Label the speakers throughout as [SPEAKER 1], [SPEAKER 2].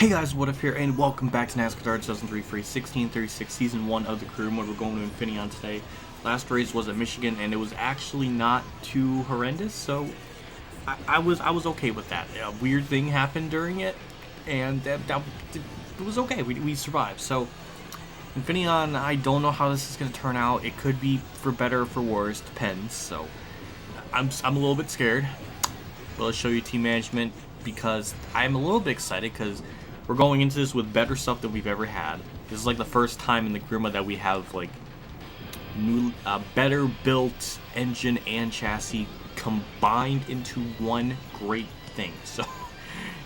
[SPEAKER 1] Hey guys, what up here, and welcome back to NASCAR 2003 for 1636 Season 1 of the crew, where we're going to Infineon today. Last race was at Michigan, and it was actually not too horrendous, so I was okay with that. A weird thing happened during it, and it was okay. We survived. So Infineon, I don't know how this is going to turn out. It could be for better or for worse, depends. So I'm a little bit scared. But let's show you team management, because I'm a little bit excited because we're going into this with better stuff than we've ever had. This is like the first time in the Grima that we have like new, better built engine and chassis combined into one great thing. So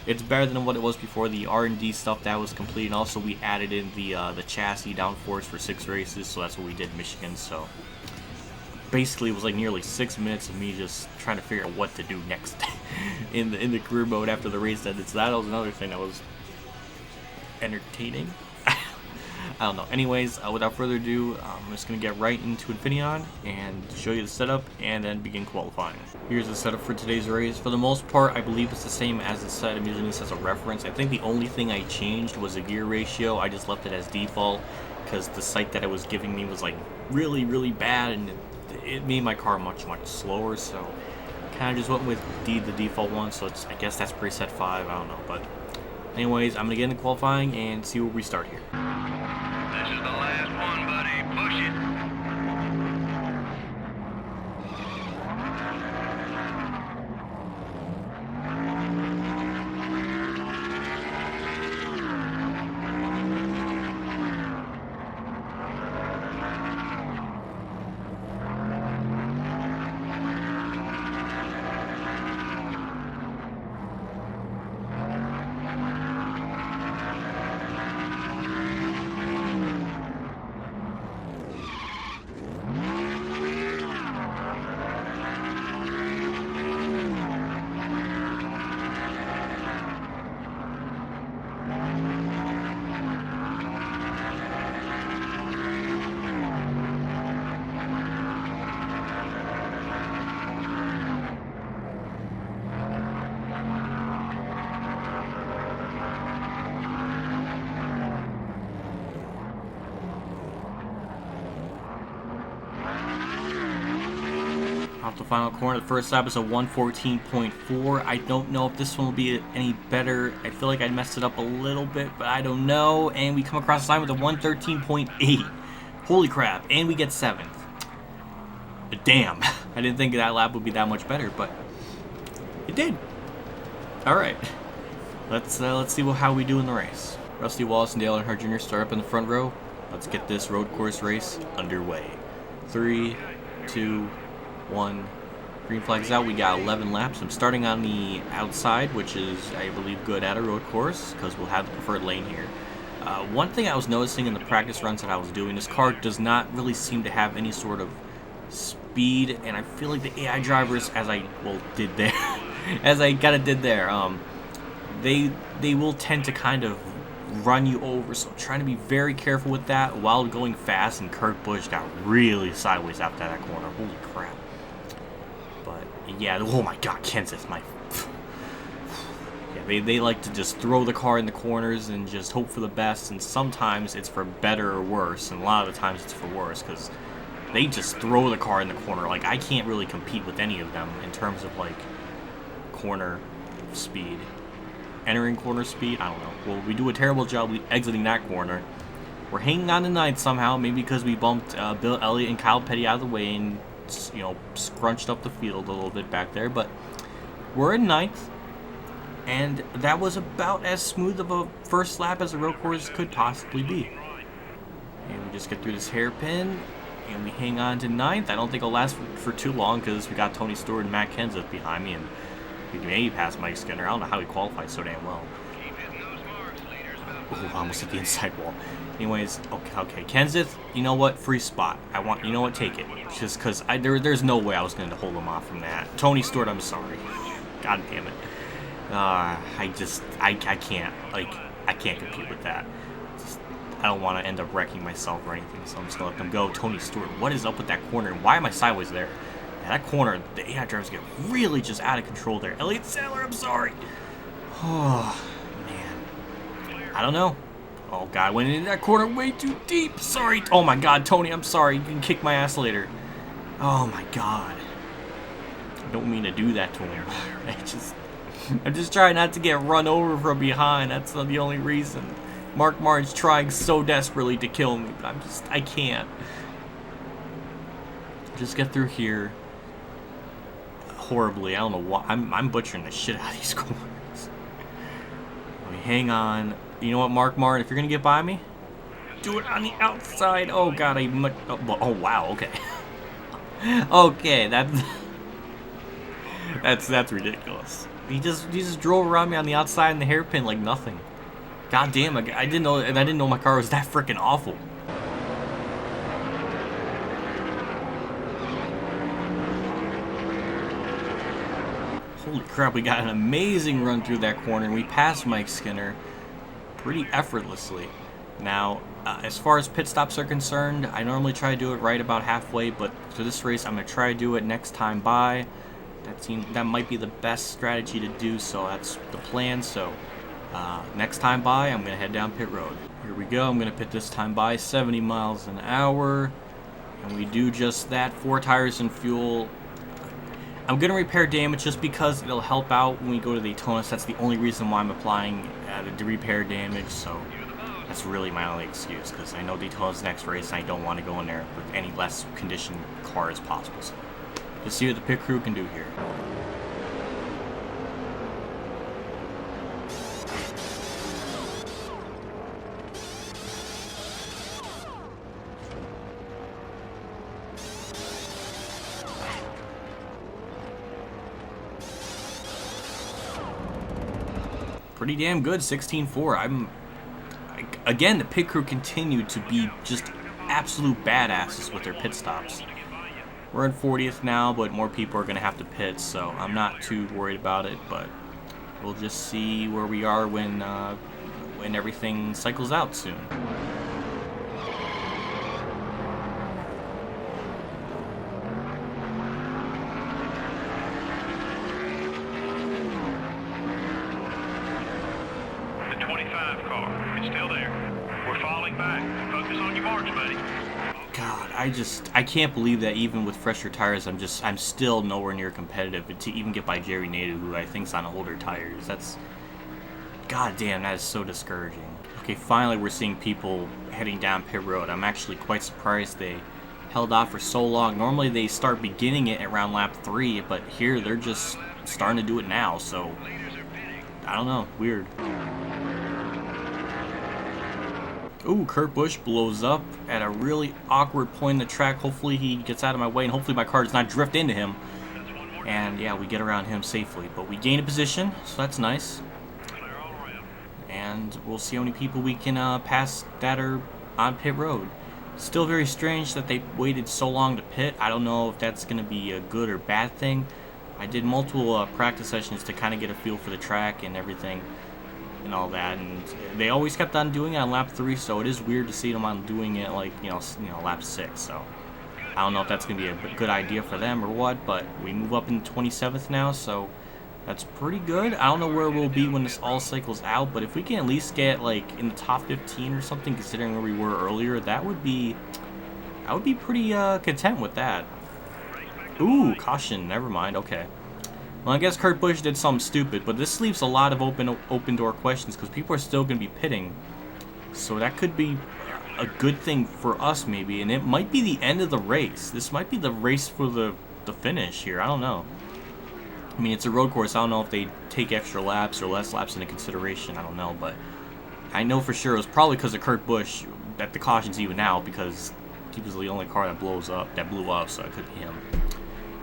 [SPEAKER 1] it's better than what it was before. The R&D stuff that was complete, and also we added in the chassis downforce for 6 races. So that's what we did in Michigan. So basically, it was like nearly 6 minutes of me just trying to figure out what to do next in the career mode after the race ended. So that was another thing that was entertaining. I don't know. Anyways, without further ado, I'm just going to get right into Infineon and show you the setup and then begin qualifying. Here's the setup for today's race. For the most part, I believe it's the same as the set. I'm using this as a reference. I think the only thing I changed was the gear ratio. I just left it as default because the sight that it was giving me was like really bad, and it made my car much slower, so kind of just went with the default one. So I guess that's preset 5. I don't know, but anyways, I'm gonna get into qualifying and see where we start here.
[SPEAKER 2] This is the last one, buddy. Push it.
[SPEAKER 1] Off the final corner, the first lap is a 1:14.4. I don't know if this one will be any better. I feel like I messed it up a little bit, but I don't know. And we come across the line with a 1:13.8. Holy crap. And we get 7th. Damn. I didn't think that lap would be that much better, but it did. Alright. Let's see how we do in the race. Rusty Wallace and Dale Earnhardt Jr. start up in the front row. Let's get this road course race underway. 3, 2, 1. Green flag's out. We got 11 laps. I'm starting on the outside, which is, I believe, good at a road course because we'll have the preferred lane here. One thing I was noticing in the practice runs that I was doing, this car does not really seem to have any sort of speed, and I feel like the AI drivers, as I did there, they will tend to kind of run you over, so I'm trying to be very careful with that while going fast. And Kurt Busch got really sideways after that corner. Holy crap. But yeah, oh my god, Kenseth, yeah, they like to just throw the car in the corners and just hope for the best, and sometimes it's for better or worse, and a lot of the times it's for worse because they just throw the car in the corner. Like, I can't really compete with any of them in terms of like corner speed. Entering corner speed, I don't know. Well, we do a terrible job exiting that corner. We're hanging on to 9th somehow, maybe because we bumped Bill Elliott and Kyle Petty out of the way and, you know, scrunched up the field a little bit back there. But we're in 9th, and that was about as smooth of a first lap as a road course could possibly be. And we just get through this hairpin, and we hang on to 9th. I don't think it'll last for too long because we got Tony Stewart and Matt Kenseth behind me, and he maybe passed Mike Skinner. I don't know how he qualified so damn well. Ooh, I almost hit the inside wall. Anyways, okay, Kenseth, you know what? Free spot. You know what? Take it. Just because there's no way I was going to hold him off from that. Tony Stewart, I'm sorry. God damn it. I can't. Like, I can't compete with that. I don't want to end up wrecking myself or anything, so I'm just going to let them go. Tony Stewart, what is up with that corner? And why am I sideways there? Yeah, that corner, the AI drivers get really just out of control there. Elliott Sadler, I'm sorry. Oh, man. I don't know. Oh, God, went into that corner way too deep. Sorry. Oh, my God, Tony, I'm sorry. You can kick my ass later. Oh, my God. I don't mean to do that to him. I'm just trying not to get run over from behind. That's the only reason. Mark Martin's trying so desperately to kill me, but I can't. Just get through here. Horribly. I don't know why. I'm butchering the shit out of these corners. Let me hang on. You know what, Mark Martin? If you're gonna get by me, do it on the outside. Oh God, oh wow. Okay. Okay, that's ridiculous. He just drove around me on the outside in the hairpin like nothing. God damn, I didn't know my car was that freaking awful. Holy crap, we got an amazing run through that corner, and we passed Mike Skinner pretty effortlessly. Now, as far as pit stops are concerned, I normally try to do it right about halfway, but for this race, I'm going to try to do it next time by. That might be the best strategy to do, so that's the plan. So, next time by, I'm going to head down pit road. Here we go, I'm going to pit this time by 70 miles an hour, and we do just that, 4 tires and fuel. I'm going to repair damage just because it'll help out when we go to Daytona, so that's the only reason why I'm applying the repair damage, so that's really my only excuse, because I know Daytona's next race, and I don't want to go in there with any less conditioned car as possible, so let's see what the pit crew can do here. Pretty damn good, 16.4. Again, the pit crew continued to be just absolute badasses with their pit stops. We're in 40th now, but more people are going to have to pit, so I'm not too worried about it, but we'll just see where we are when everything cycles out soon. God, I can't believe that even with fresher tires, I'm still nowhere near competitive to even get by Jerry Nadeau, who I think's on older tires. God damn, that is so discouraging. Okay, finally we're seeing people heading down pit road. I'm actually quite surprised they held off for so long. Normally they start beginning it around lap 3, but here they're just starting to do it now, so I don't know, weird. Ooh, Kurt Busch blows up at a really awkward point in the track. Hopefully he gets out of my way, and hopefully my car does not drift into him. And yeah, we get around him safely. But we gain a position, so that's nice. And we'll see how many people we can pass that are on pit road. Still very strange that they waited so long to pit. I don't know if that's going to be a good or bad thing. I did multiple practice sessions to kind of get a feel for the track and everything and all that, and they always kept on doing it on lap 3, so it is weird to see them on doing it like you know lap 6. So I don't know if that's gonna be a good idea for them or what, but we move up in 27th now, so that's pretty good. I don't know where we'll be when this all cycles out, but if we can at least get like in the top 15 or something, considering where we were earlier, I would be pretty content with that. Ooh, caution. Never mind. Okay. Well, I guess Kurt Busch did something stupid, but this leaves a lot of open door questions because people are still going to be pitting. So that could be a good thing for us maybe, and it might be the end of the race. This might be the race for the finish here. I don't know. I mean, it's a road course. I don't know if they take extra laps or less laps into consideration. I don't know, but I know for sure it was probably because of Kurt Busch that the caution's even out, because he was the only car that blew up, so it could be him.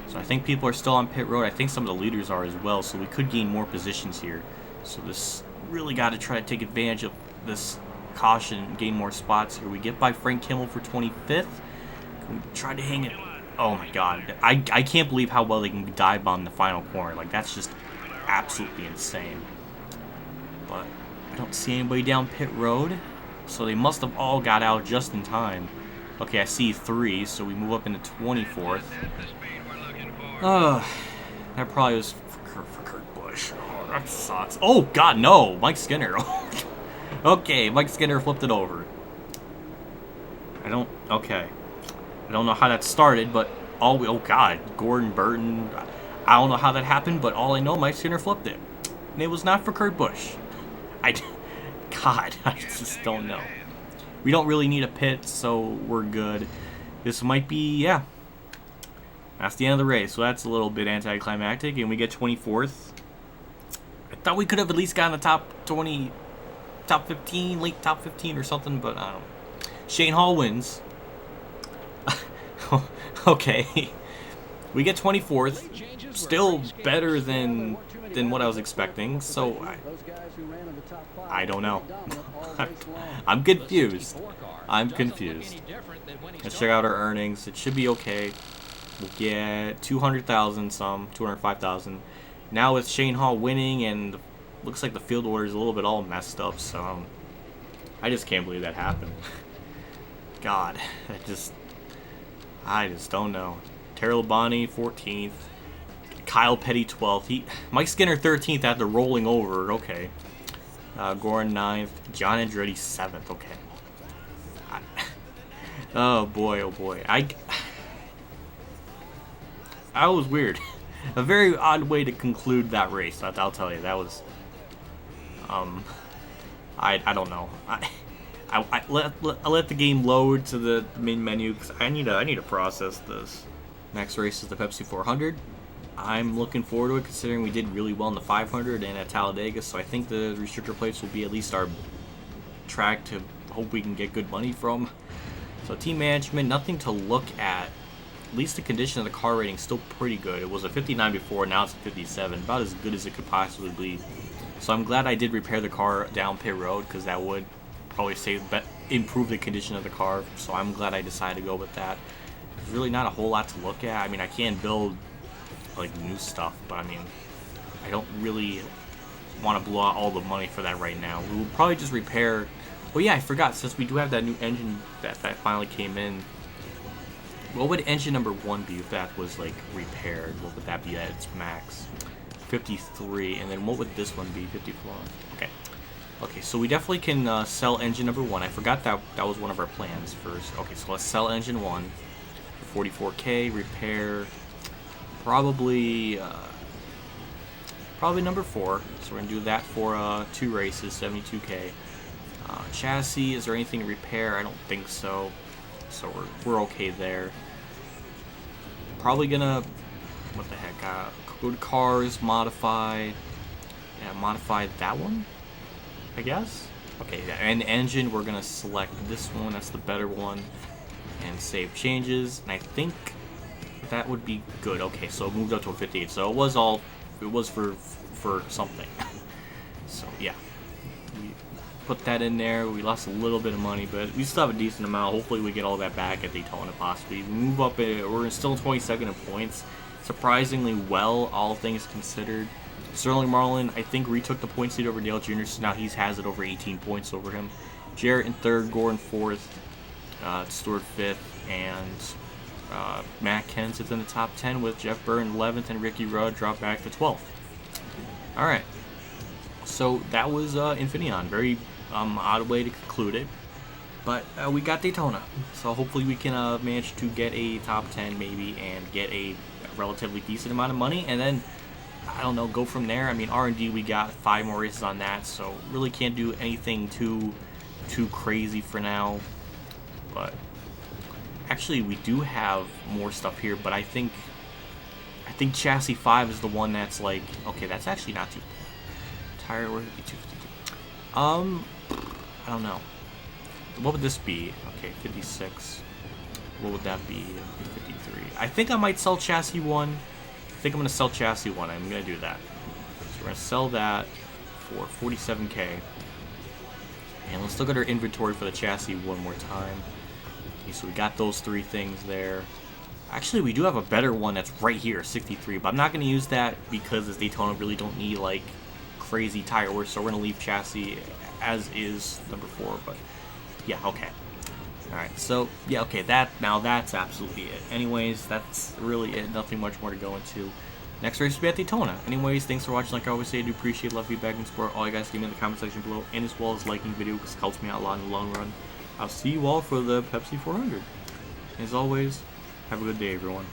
[SPEAKER 1] So I think people are still on pit road. I think some of the leaders are as well, so we could gain more positions here. So this really got to try to take advantage of this caution and gain more spots here. We get by Frank Kimmel for 25th. We try to hang it. Oh my god. I can't believe how well they can dive bomb the final corner. Like, that's just absolutely insane. But I don't see anybody down pit road, so they must have all got out just in time. Okay, I see 3, so we move up into 24th. That probably was for Kurt Busch. Oh, that sucks. Oh, God, no. Mike Skinner. Okay, Mike Skinner flipped it over. Okay. I don't know how that started, but oh god, Gordon Burton. I don't know how that happened, but all I know, Mike Skinner flipped it. And it was not for Kurt Busch. God, I just don't know. We don't really need a pit, so we're good. This might be, yeah. That's the end of the race, so that's a little bit anticlimactic, and we get 24th. I thought we could have at least gotten the top 20, top 15, late top 15 or something, but I don't know. Shane Hall wins. Okay. We get 24th. Still better than what I was expecting, so I don't know. I'm confused. I'm confused. Let's check out our earnings. It should be okay. We'll get 200,000 some, 205,000. Now with Shane Hall winning, and looks like the field order is a little bit all messed up, so I just can't believe that happened. God, I just don't know. Terry Labonte 14th, Kyle Petty 12th. Mike Skinner 13th after rolling over. Okay. Gordon 9th, John Andretti 7th. Okay. Oh boy, oh boy. That was weird. A very odd way to conclude that race. I'll tell you, that was. I don't know. I let the game load to the main menu because I need to process this. Next race is the Pepsi 400. I'm looking forward to it considering we did really well in the 500 and at Talladega, so I think the restrictor plates will be at least our track to hope we can get good money from. So team management, nothing to look at. At least the condition of the car rating is still pretty good. It was a 59 before, now it's a 57. About as good as it could possibly be. So I'm glad I did repair the car down pit road because that would probably improve the condition of the car. So I'm glad I decided to go with that. There's really not a whole lot to look at. I mean, I can build like new stuff, but I mean, I don't really want to blow out all the money for that right now. We will probably just repair. Well, yeah, I forgot, since we do have that new engine that finally came in. What would engine number 1 be if that was like repaired? What would that be at its max? 53, and then what would this one be? 54. Okay, so we definitely can sell engine number 1. I forgot that was one of our plans first. Okay, so let's sell engine 1 for 44K. Repair probably number 4. So we're gonna do that for 2 races, 72K. Chassis, is there anything to repair? I don't think so. So we're okay there. Probably gonna, what the heck, go to cars, modify, yeah, modify that one, I guess. Okay, and engine, we're gonna select this one, that's the better one, and save changes, and I think that would be good. Okay, so it moved up to a 58, so it was for something. So yeah, we put that in there. We lost a little bit of money, but we still have a decent amount. Hopefully we get all that back at Daytona possibly. We move up, we're still 22nd in points. Surprisingly well, all things considered. Sterling Marlin, I think, retook the points lead over Dale Jr., so now he has it over 18 points over him. Jarrett in 3rd, Gordon 4th, Stewart 5th, and Matt Kenseth's in the top 10 with Jeff Burton 11th and Ricky Rudd dropped back to 12th. Alright, so that was Infineon. Very odd way to conclude it. But we got Daytona, so hopefully we can manage to get a top 10 maybe and get a relatively decent amount of money, and then, I don't know, go from there. I mean, R&D, we got 5 more races on that, so really can't do anything too crazy for now. But actually, we do have more stuff here, but I think chassis 5 is the one that's like, okay, that's actually not too bad. Tire, where would it be? 252. I don't know. What would this be? Okay, 56. What would that be? 53. I think I might sell chassis 1. I think I'm going to sell chassis 1. I'm going to do that. So we're going to sell that for 47K. And let's look at our inventory for the chassis one more time. Okay, so we got those 3 things there. Actually, we do have a better one that's right here, 63. But I'm not going to use that because this Daytona really don't need, like, crazy tire wear. So we're going to leave chassis as is, number 4. But, yeah, okay. Alright, so, yeah, okay, that's absolutely it. Anyways, that's really it. Nothing much more to go into. next race will be at Daytona. Anyways, thanks for watching. Like I always say, I do appreciate love, feedback, and support. All you guys give me in the comment section below, and as well as liking the video, because it helps me out a lot in the long run. I'll see you all for the Pepsi 400. As always, have a good day, everyone.